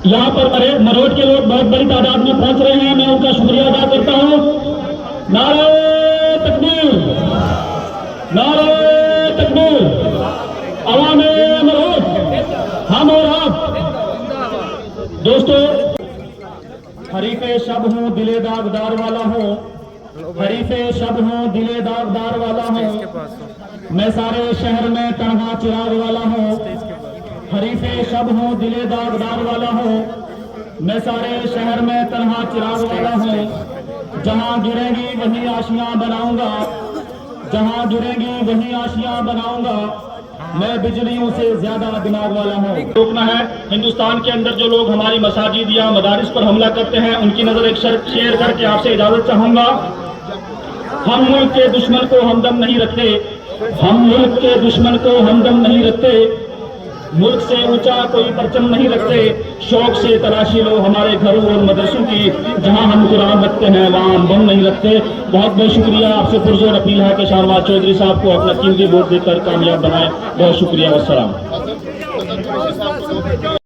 यहाँ पर मरोट के लोग बहुत बड़ी तादाद में पहुंच रहे हैं, मैं उनका शुक्रिया अदा करता हूँ। नारे तकबीर, नारे तकबीर, अवामे मरोट, हम और आप। दोस्तों, हरीफे शब हूँ दिले दागदार वाला हूँ, हरीफे शब हूँ दिले दागदार वाला हूँ, मैं सारे शहर में तन्हा चिराग वाला हूँ। हरीफे शब हूँ दिले दागदार वाला हूँ, मैं सारे शहर में तन्हा चिराग वाला हूँ। जहाँ गिरेगी वहीं आशियाँ बनाऊंगा, जहाँ गिरेगी वहीं आशियाँ बनाऊंगा, मैं बिजलियों से ज्यादा दिमाग वाला हूँ। रोकना है। हिंदुस्तान के अंदर जो लोग हमारी मसाजिद या मदारिस पर हमला करते हैं, उनकी नजर एक शेयर करके आपसे इजाजत चाहूंगा। हम मुल्क के दुश्मन को हमदम नहीं रखते, हम मुल्क के दुश्मन को हमदम नहीं रखते, मुल्क से ऊंचा कोई परचम नहीं रखते। शौक से तलाशी लो हमारे घरों और मदरसों की, जहां हम कुरान रखते हैं वहां हम बम नहीं रखते। बहुत बहुत शुक्रिया। आपसे पुरजोर अपील है कि शाहनवाज चौधरी साहब को अपना कीमती वोट देकर कामयाब बनाए। बहुत शुक्रिया। वस्सलाम।